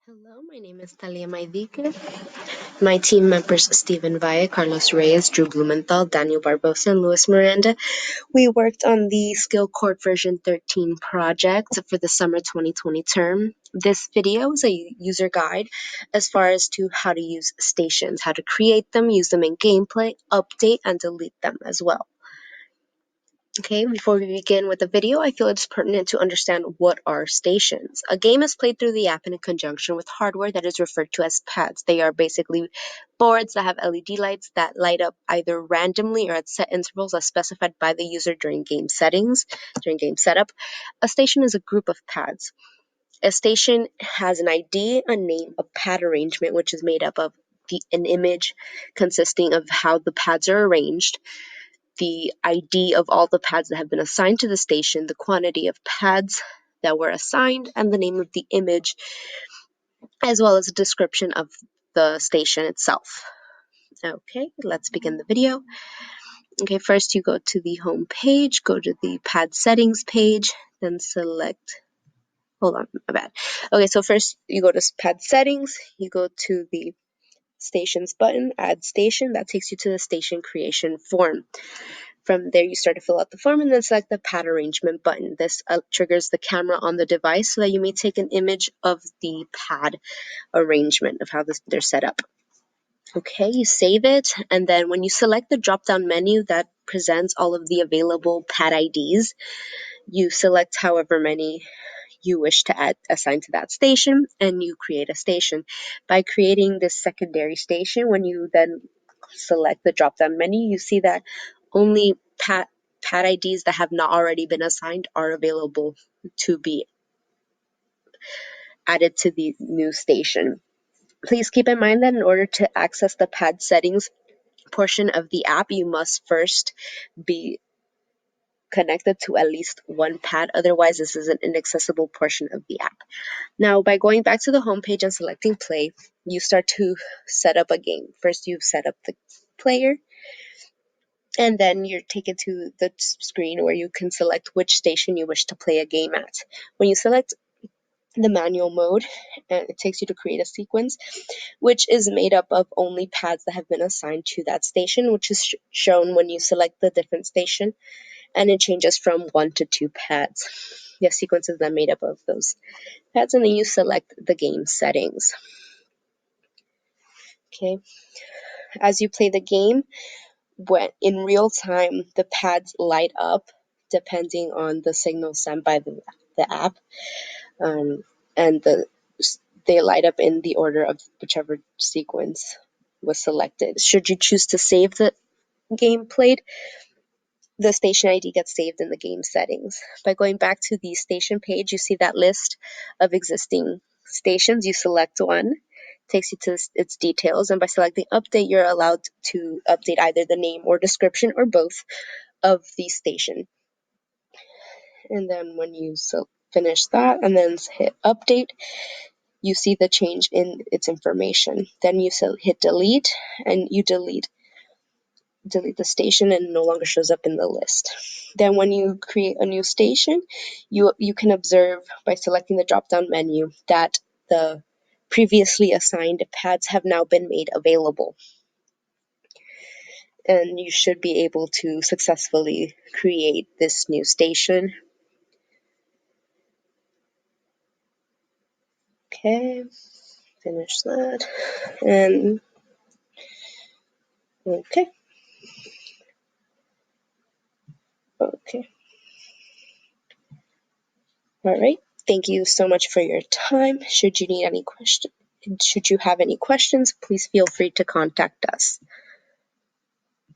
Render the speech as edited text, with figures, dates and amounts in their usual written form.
Hello, my name is Talia Maidike. My team members Stephen Valle, Carlos Reyes, Drew Blumenthal, Daniel Barbosa, and Luis Miranda. We worked on the Skillcourt version 13 project for the summer 2020 term. This video is a user guide as far as to how to use stations, how to create them, use them in gameplay, update, and delete them as well. Okay, before we begin with the video, I feel it's pertinent to understand what are stations. A game is played through the app in conjunction with hardware that is referred to as pads. They are basically boards that have LED lights that light up either randomly or at set intervals as specified by the user during game setup. A station is a group of pads. A station has an ID, a name, a pad arrangement, which is made up of an image consisting of how the pads are arranged, the ID of all the pads that have been assigned to the station, the quantity of pads that were assigned, and the name of the image, as well as a description of the station itself. Okay, let's begin the video. Okay, first you go to the home page, go to the pad settings page, then select, hold on, my bad. Okay, so first you go to pad settings, you go to the stations button, add station, that takes you to the station creation form. From there, you start to fill out the form and then select the pad arrangement button. This triggers the camera on the device so that you may take an image of the pad arrangement of how they're set up. Okay, you save it, and then when you select the drop-down menu that presents all of the available pad IDs, you select however many you wish to assign to that station, and you create a station. By creating this secondary station, when you then select the drop-down menu, you see that only pad IDs that have not already been assigned are available to be added to the new station. Please keep in mind that in order to access the pad settings portion of the app, you must first be connected to at least one pad. Otherwise, this is an inaccessible portion of the app. Now, by going back to the home page and selecting play, you start to set up a game. First, you set up the player, and then you're taken to the screen where you can select which station you wish to play a game at. When you select the manual mode, it takes you to create a sequence, which is made up of only pads that have been assigned to that station, which is shown when you select the different station, and it changes from 1 to 2 pads. The sequence is then made up of those pads, and then you select the game settings. Okay, as you play the game, when in real time, the pads light up depending on the signal sent by the app, and they light up in the order of whichever sequence was selected. Should you choose to save the game played, the station ID gets saved in the game settings. By going back to the station page, you see that list of existing stations. You select one, takes you to its details, and by selecting update, you're allowed to update either the name or description or both of the station. And then when you finish that and then hit update, you see the change in its information. Then you hit delete, and you delete the station, and it no longer shows up in the list. Then when you create a new station, you can observe by selecting the drop-down menu that the previously assigned pads have now been made available. And you should be able to successfully create this new station. Okay, finish that. And okay. All right. Thank you so much for your time. Should you have any questions, please feel free to contact us.